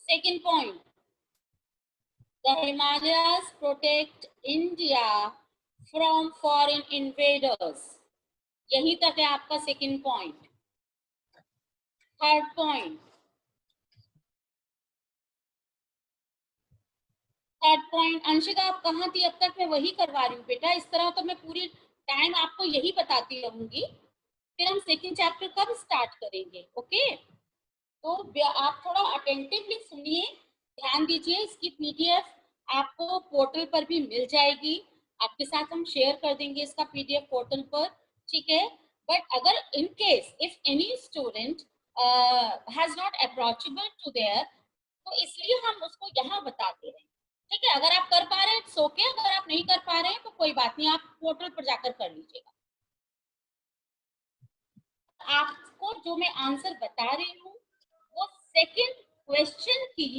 Second point, the Himalayas protect India from foreign invaders. यही तक है आपका second point. Third point, Anshika आप कहाँ थी अब तक? मैं वही करवा रही हूँ बेटा. इस तरह तो मैं पूरी टाइम आपको यही बताती रहूंगी. फिर हम सेकंड चैप्टर कब स्टार्ट करेंगे? ओके. तो आप थोड़ा अटेंटिवली सुनिए, ध्यान दीजिए. इसकी पीडीएफ आपको पोर्टल पर भी मिल जाएगी. आपके साथ हम शेयर कर देंगे इसका पीडीएफ पोर्टल पर. ठीक है. बट अगर in case if any student has not approachable to there, तो इसलिए हम उसको यहाँ बताते हैं. ठीक है. अगर आप कर पा रहे हैं इट्स ओके. अगर आप नहीं कर पा रहे हैं तो कोई बात नहीं, आप पोर्टल पर जाकर कर लीजिएगा. आपको जो मैं आंसर बता रही हूँ वो सेकंड क्वेश्चन की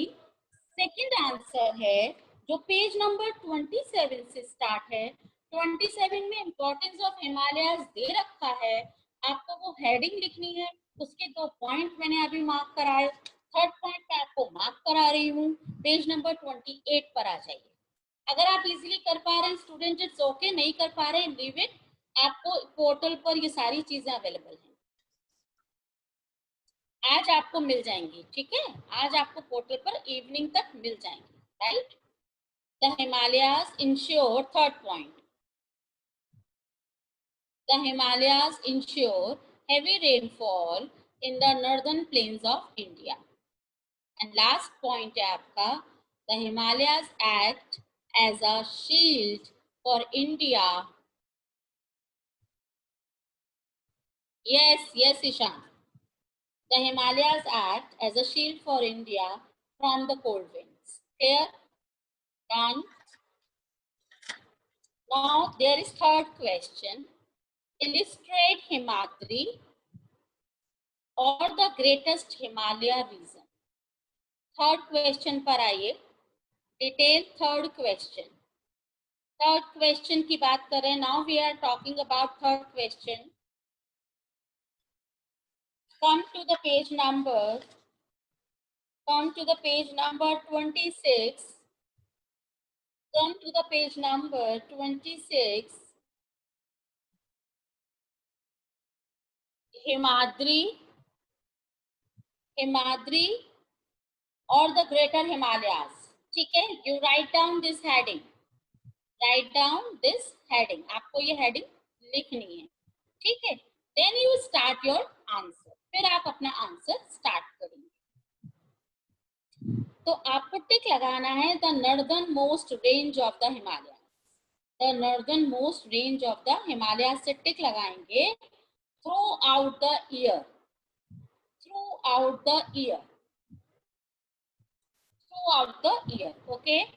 सेकंड आंसर है, जो पेज नंबर 27 से स्टार्ट है. 27 में इंपॉर्टेंस ऑफ हिमालयाज दे रखा है. आपको वो हेडिंग लिखनी है. उसके 2 पॉइंट मैंने अभी मार्क कराए. थर्ड पॉइंट पे आपको मार्क करा रही हूँ. पेज नंबर 28 पर आ जाइए. अगर आप इजीली कर पा रहे हैं स्टूडेंट इट्स ओके. नहीं कर पा रहे हैं लीव इट. आपको पोर्टल पर ये सारी चीजें अवेलेबल हैं. आज आपको मिल जाएंगी. ठीक है. आज आपको पोर्टल पर इवनिंग तक मिल जाएंगी. Right. The Himalayas ensure, third point, the Himalayas ensure heavy rainfall in the northern plains of India. And last point है आपका, the Himalayas act as a shield for India. Yes, Ishan. The Himalayas act as a shield for India from the cold winds. Clear? Done. Now there is third question. Illustrate Himadri or the greatest Himalaya region. Third question पर आइए. Detail third question. Third question की बात करें. Now we are talking about third question. come to the page number come to the page number 26. Come to the page number 26. Himadri or the greater Himalayas. ठीक है. You write down this heading. Write down this heading. आपको ये heading लिखनी है. ठीक है. Then you start your answer. फिर आप अपना आंसर स्टार्ट करेंगे. तो आपको टिक लगाना है the northern most range of the Himalaya. The northern most range of the Himalaya से टिक लगाएंगे throughout the year. Throughout the year. throughout the year. Okay.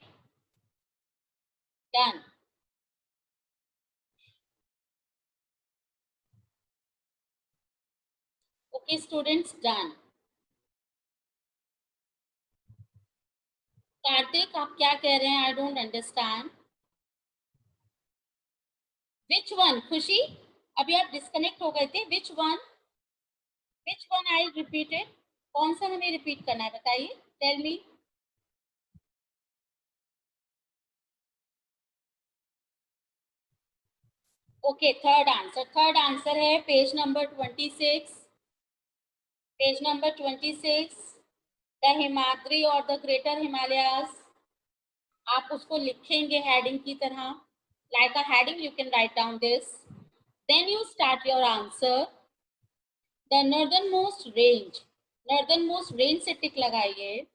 Done. Okay students, done. Kartik आप क्या कह रहे हैं? I don't understand. Which one? Khushi अभी आप disconnect हो गए थे. Which one I repeated? कौन सा हमें रिपीट करना है बताइए. Tell me. Okay. Third answer है page number 26. Page number 26. The Himadri और द ग्रेटर हिमालयास. आप उसको लिखेंगे हेडिंग की तरह. like a heading you can write down this. Then you start your answer. The northernmost range से टिक लगाइए.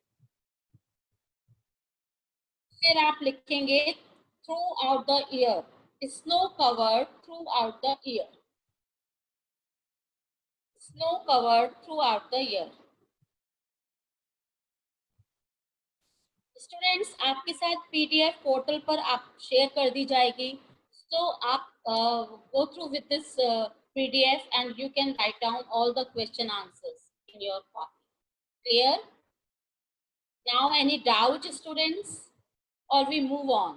फिर आप लिखेंगे through out the year. Snow covered throughout the year. Snow covered throughout the year. Students आपके साथ PDF portal पर आप share कर दी जाएगी. तो आप go through with this PDF and you can write down all the question answers in your copy. Clear? Now any doubt students or we move on?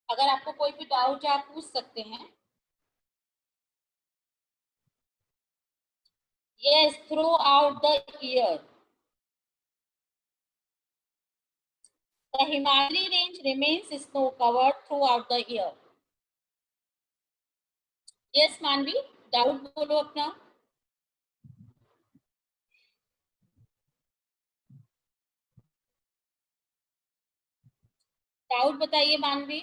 अगर आपको कोई भी डाउट है आप पूछ सकते हैं. Yes, throughout the year. The Himalaya range remains snow covered throughout the year. Yes, मानवी, डाउट बोलो अपना. डाउट बताइए मानवी.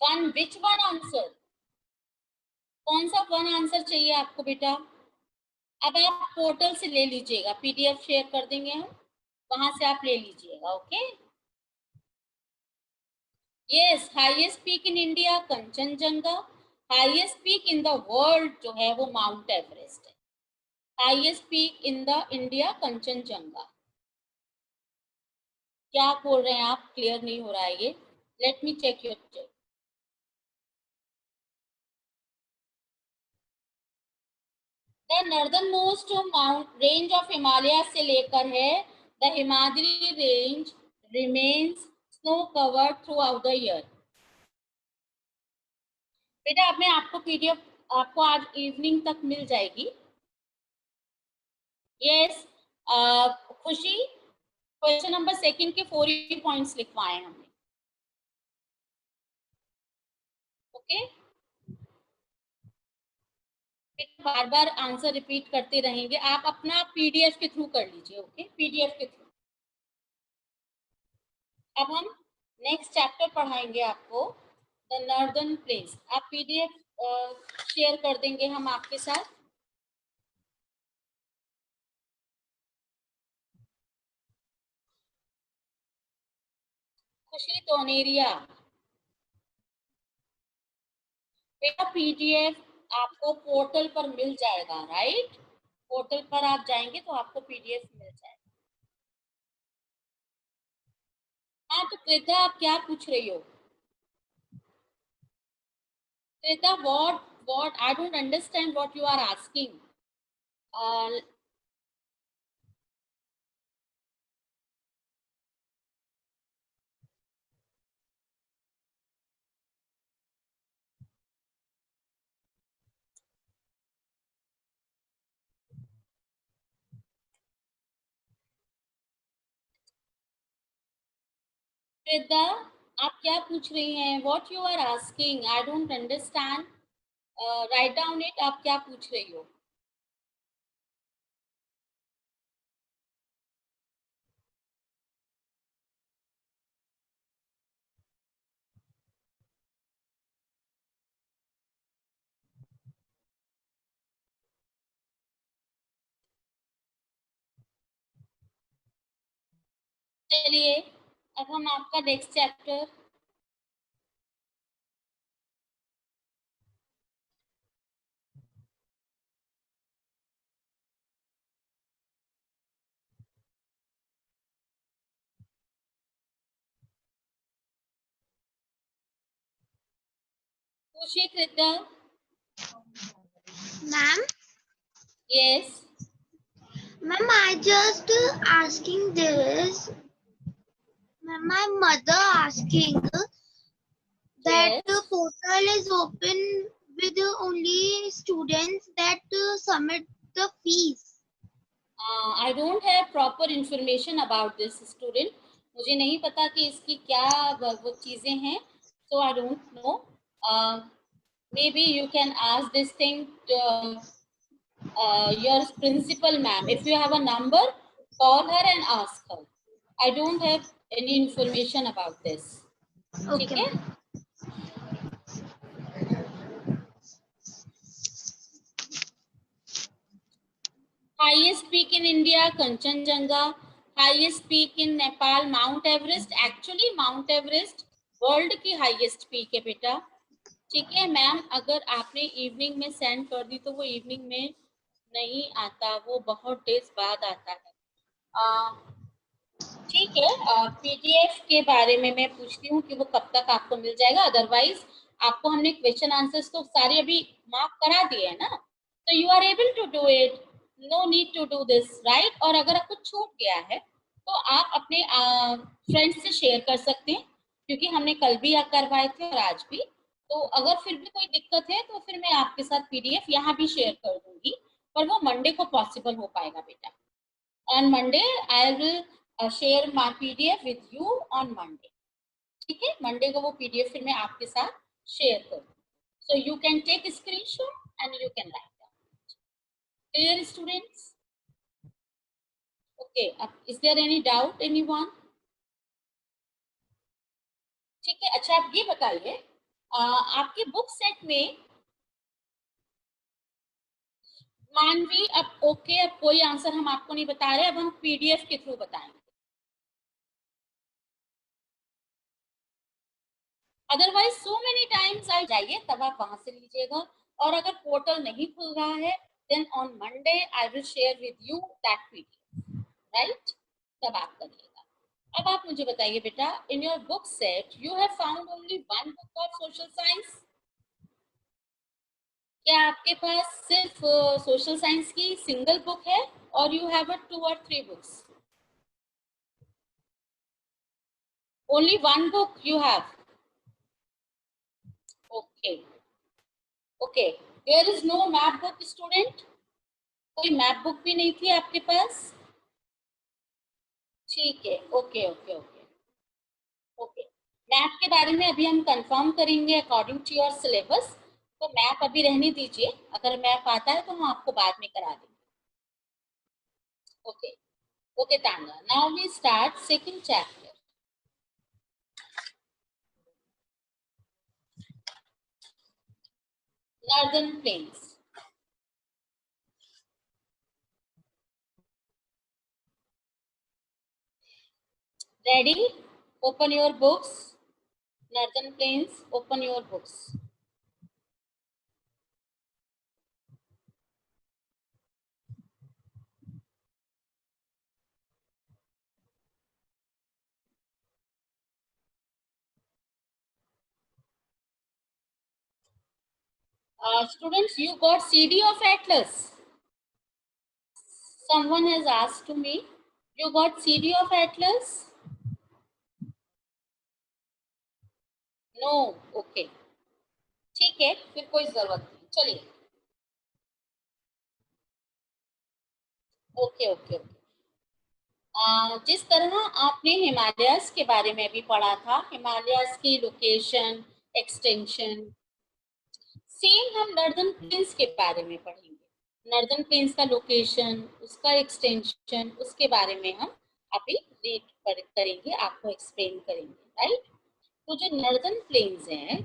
One, which one answer? कौन सा वन आंसर चाहिए आपको बेटा? अब आप पोर्टल से ले लीजिएगा, पीडीएफ शेयर कर देंगे हम, वहां से आप ले लीजिएगा. Okay. Yes, highest peak in India Kanchenjunga. Highest peak in the world जो है वो माउंट एवरेस्ट है. Highest peak in the India Kanchenjunga. क्या बोल रहे हैं आप? क्लियर नहीं हो रहा है ये. Let me check your check. The northern most mount range of Himalaya से लेकर है the Himadri range remains snow covered throughout the year. बेटा अब मैं आपको पीडीएफ आपको आज इवनिंग तक मिल जाएगी. यस. खुशी, क्वेश्चन नंबर सेकंड के 4 ही पॉइंट्स लिखवाए हमने. ओके. बार बार आंसर रिपीट करते रहेंगे, आप अपना पीडीएफ के थ्रू कर लीजिए. ओके, पीडीएफ के थ्रू. अब हम नेक्स्ट चैप्टर पढ़ाएंगे आपको, द नॉर्दर्न प्लेन्स. आप पीडीएफ शेयर कर देंगे हम आपके साथ. खुशी तोनेरिया, बेटा पीडीएफ आपको पोर्टल पर मिल जाएगा. राइट, पोर्टल पर आप जाएंगे तो आपको पीडीएफ मिल जाएगा. हाँ, तो कृता आप क्या पूछ रही हो? कृता, what I don't understand what you are asking. uh, कृता आप क्या पूछ रही हैं? what you are asking, I don't understand. Write down it. आप क्या पूछ रही हो? चलिए अब हम आपका नेक्स्ट चैप्टर. पूछिए कृता. Ma'am, yes. ma'am, I just asking this. Ma'am, my mother asking that Yes. the portal is open with only students that submit the fees. I don't have proper information about this student. मुझे नहीं पता कि इसकी क्या वो चीज़ें हैं. So I don't know. Maybe you can ask this thing to your principal ma'am. If you have a number, call her and ask her. I don't have any information about this. ठीक Okay. है? Highest peak in India, Kanchenjunga. Highest peak in Nepal, Mount Everest. Actually, Mount Everest world की highest peak है बेटा. ठीक है ma'am, अगर आपने evening में सेंड कर दी तो वो इवनिंग में नहीं आता, वो बहुत डेज बाद आता है. ठीक है. पीडीएफ के बारे में मैं पूछती हूँ कि वो कब तक आपको मिल जाएगा. अदरवाइज आपको हमने क्वेश्चन आंसर्स तो सारे अभी मार्क करा दिए हैं ना, तो you are able to do it. No need to do this. Right. और अगर कुछ छूट गया है तो आप अपने फ्रेंड्स से शेयर कर सकते हैं. क्योंकि हमने कल भी करवाए थे और आज भी। तो अगर फिर भी कोई दिक्कत है तो फिर मैं आपके साथ पीडीएफ यहाँ भी शेयर कर दूंगी, पर वो मंडे को पॉसिबल हो पाएगा बेटा। On Monday I will share my PDF with you on Monday. ठीक है, मंडे को वो पीडीएफ फिर मैं आपके साथ शेयर करूँ, so you can take screenshot and you can write down. Clear students? Okay, अब is there any doubt anyone? ठीक है, अच्छा आप ये बताइए, आपके बुक सेट में मानवी, अब ओके, अब कोई आंसर हम आपको नहीं बता रहे, अब हम पीडीएफ के थ्रू बताएंगे। अदरवाइज सो मेनी टाइम्स आ जाइए, तब आप वहां से लीजिएगा। और अगर पोर्टल नहीं खुल रहा है, then on Monday I will share with you that PDF, right? तब आप करिएगा। अब आप मुझे बताइए बेटा, in your book set you have found only one book of social science? क्या आपके पास सिर्फ सोशल साइंस की सिंगल बुक है, और you have a 2 or 3 books? Only one book you have? Okay okay, there is no map book student? कोई map book भी नहीं थी आपके पास? ठीक है, okay okay okay okay. Map के बारे में अभी हम कंफर्म करेंगे अकॉर्डिंग टू योर सिलेबस, तो मैप अभी रहने दीजिए, अगर मैप आता है तो हम आपको बाद में करा देंगे। ओके ओके तांगा, now we start second chapter, northern plains. Ready? Open your books. Northern plains, open your books. Students, you got CD of Atlas? Someone has asked to me, you got CD of Atlas? No, okay. ठीक है, फिर कोई जरूरत नहीं, चलिए। Okay okay okay. जिस तरह आपने हिमालयस के बारे में भी पढ़ा था, हिमालयस की लोकेशन, एक्सटेंशन, सेम हम नॉर्दर्न प्लेन्स के बारे में पढ़ेंगे। नॉर्दर्न प्लेन्स का लोकेशन, उसका एक्सटेंशन, उसके बारे में हम अभी रीड करेंगे, आपको एक्सप्लेन करेंगे, राइट? तो जो नॉर्दर्न प्लेन्स हैं,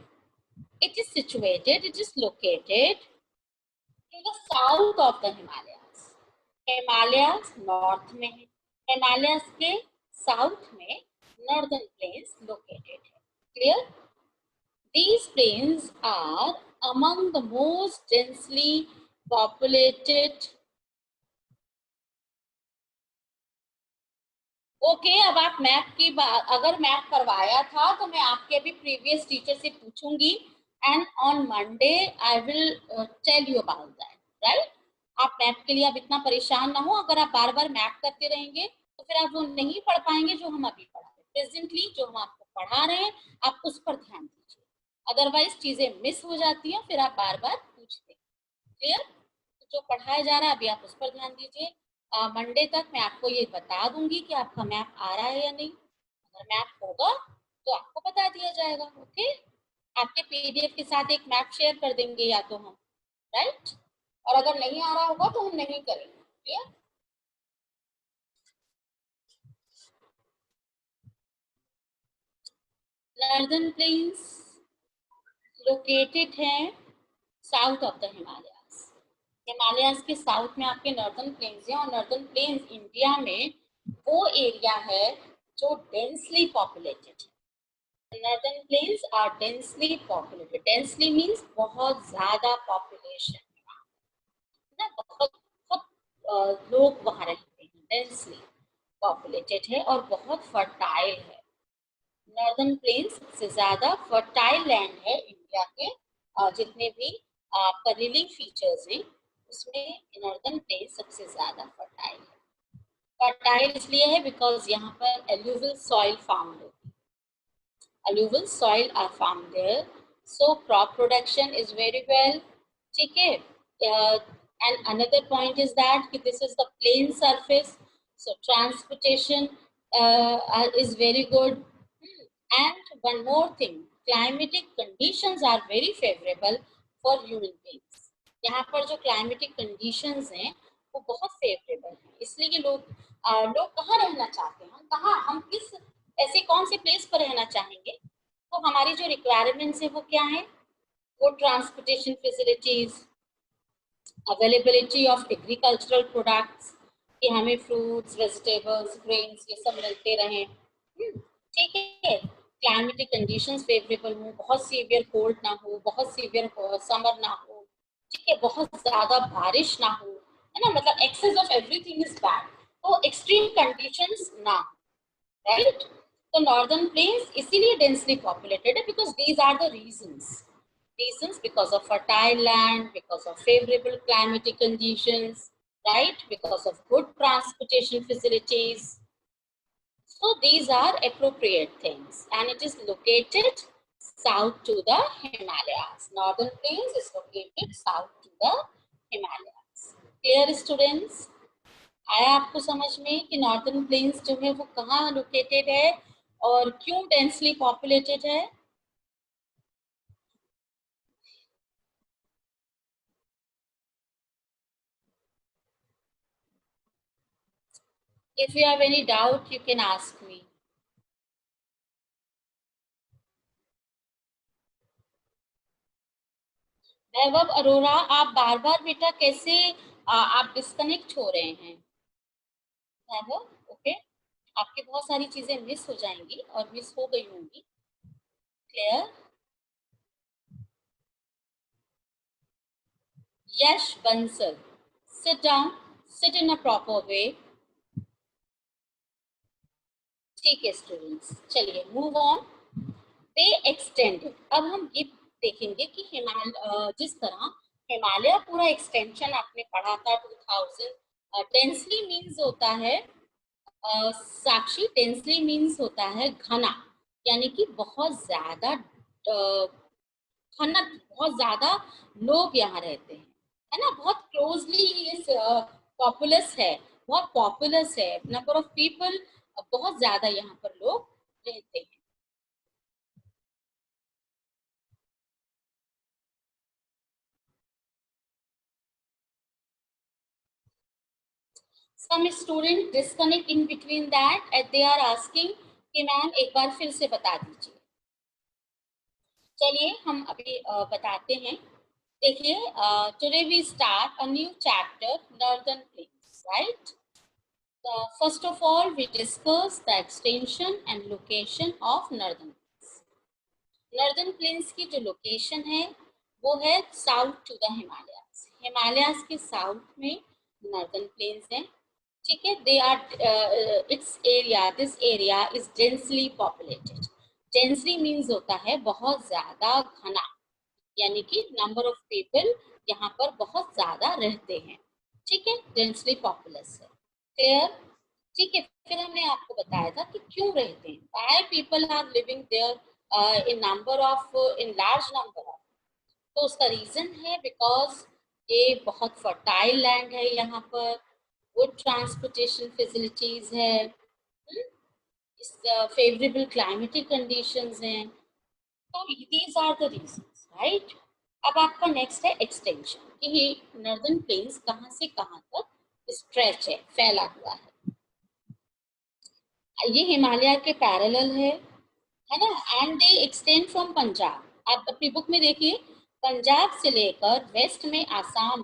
it is located to the south of the Himalayas. Himalayas north में है, हिमालयस के साउथ में नॉर्दर्न प्लेन्स लोकेटेड है। Clear? These plains are among the most densely populated. Okay, अब आप मैप की बात, अगर मैप करवाया था तो मैं आपके अभी प्रीवियस टीचर से पूछूंगी, and on Monday I will tell you about that, right? आप मैप के लिए अब इतना परेशान ना हो, अगर आप बार बार मैप करते रहेंगे तो फिर आप वो नहीं पढ़ पाएंगे जो हम अभी पढ़ा रहे हैं। प्रेजेंटली जो हम आपको पढ़ा रहे हैं, आप उस पर ध्यान दीजिए, अदरवाइज चीजें मिस हो जाती हैं, फिर आप बार बार पूछते हैं। क्लियर? तो जो पढ़ाया जा रहा है अभी आप उस पर ध्यान दीजिए। मंडे तक मैं आपको ये बता दूंगी कि आपका मैप आ रहा है या नहीं। अगर मैप होगा तो आपको बता दिया जाएगा। ओके, आपके पीडीएफ के साथ एक मैप शेयर कर देंगे या तो हम, राइट? और अगर नहीं आ रहा होगा तो हम नहीं करेंगे। क्लियर? नॉर्दर्न प्लेन्स लोकेटेड है south of the Himalayas. Himalayas के साउथ में आपके नॉर्दर्न प्लेन्स हैं, और नॉर्दर्न प्लेन्स इंडिया में वो एरिया है जो डेंसली पॉपुलेटेड है। Northern plains are densely populated. Densely means बहुत ज्यादा पॉपुलेशन ना, बहुत बहुत लोग वहां रहते हैं, डेंसली पॉपुलेटेड है और बहुत फर्टाइल है। नॉर्दर्न प्लेन्स सबसे ज्यादा फर्टाइल लैंड है इंडिया के। जितने भी आपका लिविंग फीचर्स हैं उसमें नॉर्दर्न प्लेन्स सबसे ज्यादा फर्टाइल है। फर्टाइल इसलिए है बिकॉज यहाँ पर एल्यूवियल सॉइल फाउंड होती है। alluvial soil are found there, so crop production is very well. ठीक है, and another point is that this is the plain surface, so transportation is very good. And one more thing, climatic conditions are very favorable for human beings. यहाँ पर जो climatic conditions हैं वो बहुत favorable हैं, इसलिए कि लोग कहाँ रहना चाहते हैं, हम किस ऐसे कौन से प्लेस पर रहना चाहेंगे, तो हमारी जो रिक्वायरमेंट्स है वो क्या है, वो transportation facilities, availability of agricultural products, कि हमें फ्रूट्स वेजिटेबल्स ग्रेन्स ये सब मिलते रहें, ठीक है, क्लाइमेटिक कंडीशंस फेवरेबल हो, बहुत सीवियर कोल्ड ना हो, बहुत सीवियर समर ना हो, ठीक है, बहुत ज्यादा बारिश ना हो, है ना, मतलब excess of everything is bad, तो एक्सट्रीम कंडीशंस ना, राइट। तो नॉर्दर्न प्लेन्स इसीलिए डेंसली पॉपुलेटेड है, because these are the reasons because of fertile land, because of favorable climatic conditions, right, because of good transportation facilities. So these are appropriate things, and it is located south to the Himalayas. Northern plains is located south to the Himalayas. Clear students? आया आपको समझ में कि northern plains जो है वो कहाँ located है और क्यों डेंसली पॉपुलेटेड है? If you have any doubt, you can ask me. वैभव अरोरा, आप बार बार बेटा कैसे आप डिस्कनेक्ट हो रहे हैं? वैभव, ओके, आपकी बहुत सारी चीजें मिस हो जाएंगी और मिस हो गई होंगी। Clear? Yash Bansal, sit down, sit in a proper way. ठीक है स्टूडेंट्स, चलिए मूव ऑन। दे एक्सटेंडेड, अब हम ये देखेंगे कि जिस तरह हिमालय पूरा एक्सटेंशन आपने पढ़ा था 2000, डेंसली मीन्स होता है साक्षी, डेंसली मीन्स होता है घना, यानी कि बहुत ज्यादा घना, बहुत ज्यादा लोग यहाँ रहते हैं, है ना, बहुत क्लोजली इस पॉपुलस है, बहुत पॉपुलस है, नंबर ऑफ पीपल बहुत ज्यादा यहाँ पर लोग रहते हैं। Some student disconnect in between that and they are asking कि मैम एक बार फिर से बता दीजिए। चलिए हम अभी बताते हैं। देखिए, today we start a new chapter, Northern Plains, right? First of all, we discuss the extension and location of Northern Plains. Northern Plains की जो location है वो है south to the Himalayas. Himalayas के south में Northern Plains है, ठीक है, they are this area is densely populated. Densely means होता है बहुत ज्यादा घना, यानी कि नंबर ऑफ पीपल यहाँ पर बहुत ज्यादा रहते हैं, ठीक है, डेंसली पॉपुलस है। क्लियर? ठीक है, फिर हमने आपको बताया था कि क्यों रहते हैं, why people are living there in large number of, तो उसका रीजन है बिकॉज ये बहुत फर्टाइल लैंड है, यहाँ पर गुड ट्रांसपोर्टेशन फैसिलिटीज है, फेवरेबल क्लाइमेटिक कंडीशंस हैं, तो these are the reasons, right. अब आपका नेक्स्ट है एक्सटेंशन, कि ये नॉर्दर्न प्लेन्स कहाँ से कहाँ तक स्ट्रेच है, फैला हुआ है। ये हिमालय के पैरेलल है ना, and they extend from Punjab, आप अपनी बुक में देखिए, पंजाब से लेकर वेस्ट में Assam,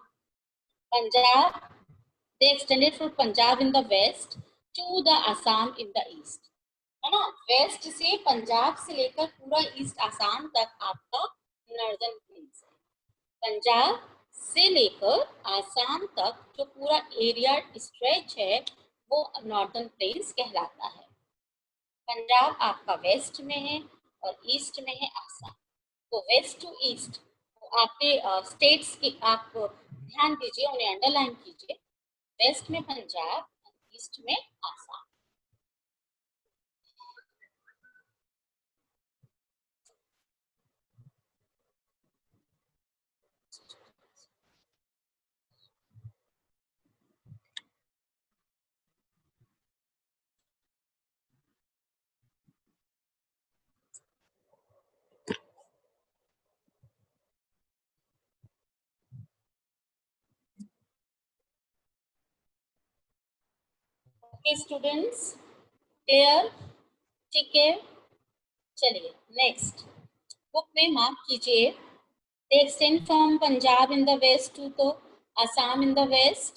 Punjab, they extended from Punjab in the west to the Assam in the east, है ना, वेस्ट से पंजाब से लेकर पूरा ईस्ट आसाम तक आपका नॉर्दर्न प्लेन्स है। पंजाब से लेकर आसाम तक जो पूरा एरिया स्ट्रेच है वो नॉर्दर्न प्लेन्स कहलाता है। पंजाब आपका वेस्ट में है और ईस्ट में है आसाम, तो वेस्ट टू ईस्ट आपके स्टेट्स की आप ध्यान दीजिए, उन्हें अंडरलाइन कीजिए, वेस्ट में पंजाब, ईस्ट में आसाम। Okay students, clear? ठीक है, चलिए नेक्स्ट बुक में मार्क कीजिए। They extend from Punjab in the west to Assam in the west.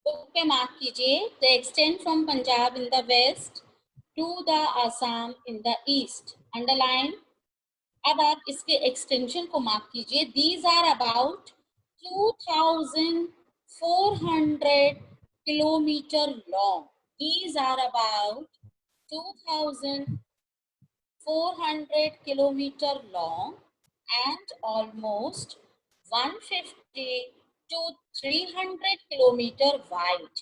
Book पे मार्क कीजिए। They extend from Punjab in the west to the Assam in the east. Underline। अब आप इसके extension को mark कीजिए। These are about 2,400 kilometre long. These are about 2,400 kilometer long and almost 150 to 300 kilometer wide.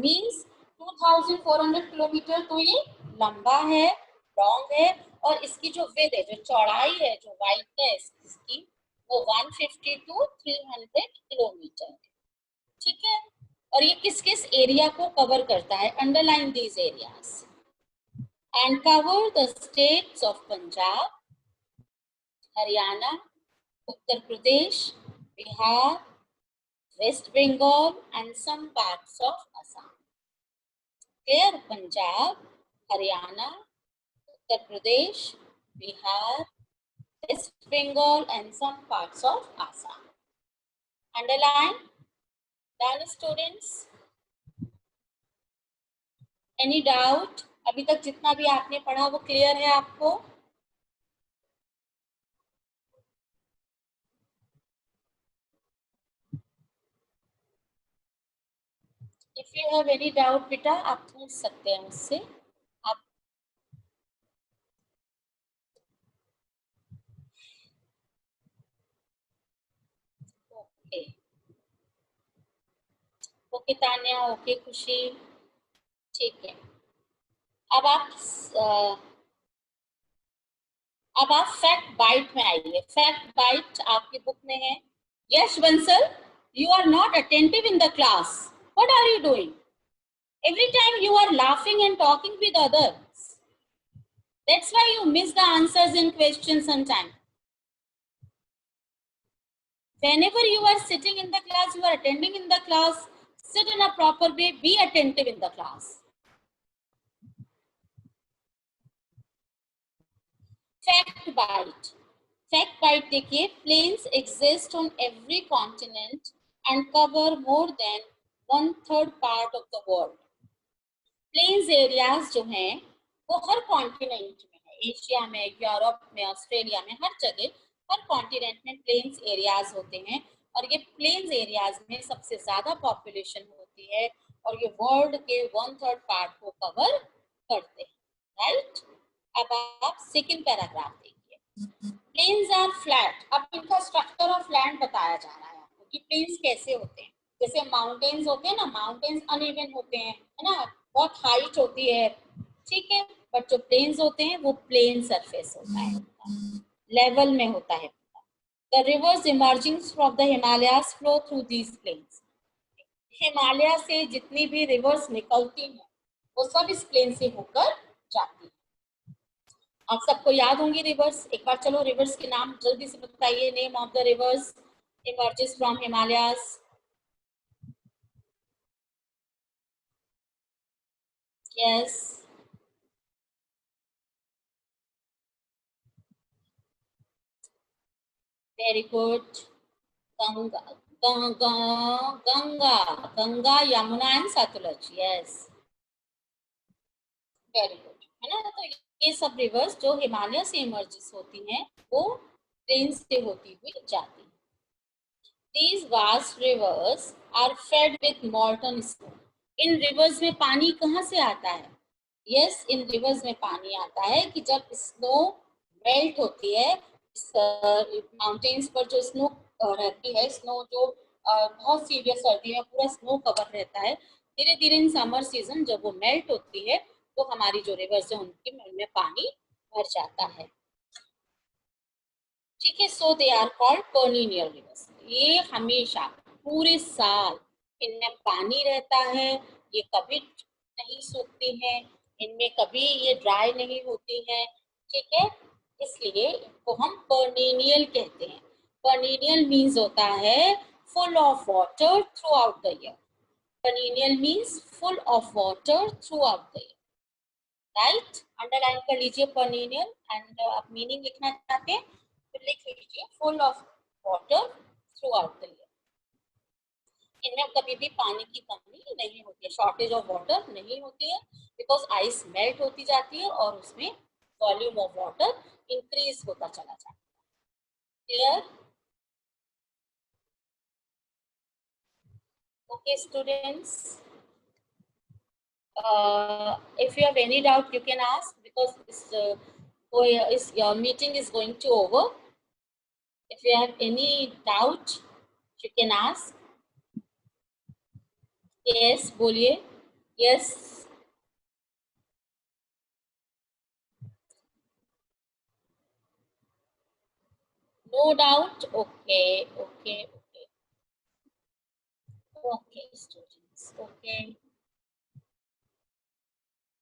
Means 2,400 kilometre तो ये लंबा है, long है, और इसकी जो विड्थ है, जो चौड़ाई है, जो वाइडनेस इसकी, वो 150 to 300 किलोमीटर है। ठीक है, और ये किस किस एरिया को कवर करता है? Underline these areas and cover the states of Punjab, Haryana, Uttar Pradesh, Bihar, West Bengal and some parts of Assam. Here Punjab, Haryana, Uttar Pradesh, Bihar, West Bengal and some parts of Assam. Underline. Done students? Any doubt? अभी तक जितना भी आपने पढ़ा वो clear है आपको? If you have any doubt बेटा आप पूछ सकते हैं मुझसे। आप ओके ओके तान्या, ओके खुशी, ठीक है। अब आप फैक्ट बाइट में आइए। फैक्ट बाइट आपकी बुक में है। यश Bansal, you are not attentive in the class. What are you doing? Every time you are laughing and talking with others. That's why you miss the answers in questions sometimes. Whenever you are sitting in the class, you are attending in the class, sit in a proper way, be attentive in the class. Fact bite. Fact bite देखिए, plains exist on every continent and cover more than 1/3 part of the world. Plains areas जो हैं वो हर continent में है, Asia में, Europe में, Australia में, हर जगह, हर कॉन्टिनेंट में प्लेन्स एरियाज होते हैं। और ये प्लेन्स एरियाज में सबसे ज्यादा पॉपुलेशन होती है और ये वर्ल्ड के 1/3 पार्ट को कवर करते हैं। राइट, अब आप सेकंड पैराग्राफ देखिए। Plains are flat. अब इनका स्ट्रक्चर ऑफ लैंड बताया जा रहा है आपको कि प्लेन्स कैसे होते हैं। जैसे माउंटेन्स होते हैं ना, माउंटेन्स अनइवन होते हैं, है ना, बहुत हाइट होती है, ठीक है, बट जो प्लेन्स होते हैं वो प्लेन सरफेस होता है, लेवल में होता है। The rivers emerging from the Himalayas flow through these plains. Himalaya से जितनी भी रिवर्स निकलती हैं वो सब इस प्लेन से होकर जाती है। आप सबको याद होंगी रिवर्स? एक बार चलो रिवर्स के नाम जल्दी से बताइए। Name of the reverse emerges from Himalayas. Yes. Very good. Ganga, Ganga, Yamuna and Satluj. Yes. Very good. है ना, तो ये सब रिवर्स जो हिमालय से इमर्जेस होती हैं वो प्लेन से होती हुई जाती हैं। These vast rivers are fed with molten snow. In reverse में पानी कहाँ से आता है? यस, इन रिवर्स में पानी आता है कि जब स्नो मेल्ट होती है, माउंटेन्स पर जो स्नो रहती है, स्नो जो बहुत सीवियर सर्दी में पूरा स्नो कवर रहता है, धीरे धीरे इन समर सीजन जब वो मेल्ट होती है तो हमारी जो रिवर्स है उनमें पानी भर जाता है। ठीक है, so they are called perennial rivers. ये हमेशा पूरे साल इनमें पानी रहता है, ये कभी नहीं सूखती हैं, इनमें कभी ये ड्राई नहीं होती हैं। ठीक है, इसलिए इनको हम पेरिनियल कहते हैं। पेरिनियल मीन्स होता है full of water through out the year. Perennial means full of water throughout the year. Right, underline कर लीजिए perennial एंड आप मीनिंग लिखना चाहते हैं तो लिख लीजिए full of water through out the year. इनमें कभी भी पानी की कमी नहीं होती है, शॉर्टेज ऑफ वाटर नहीं होती है, बिकॉज आइस मेल्ट होती जाती है और उसमें वॉल्यूम ऑफ वाटर इंक्रीज होता चला जाता है। Clear? Okay students, if you have any doubt you can ask, because your meeting is going to over. If you have any doubt you can ask. Yes, बोलिए। Yes, no doubt. Okay, okay, okay, okay students, okay.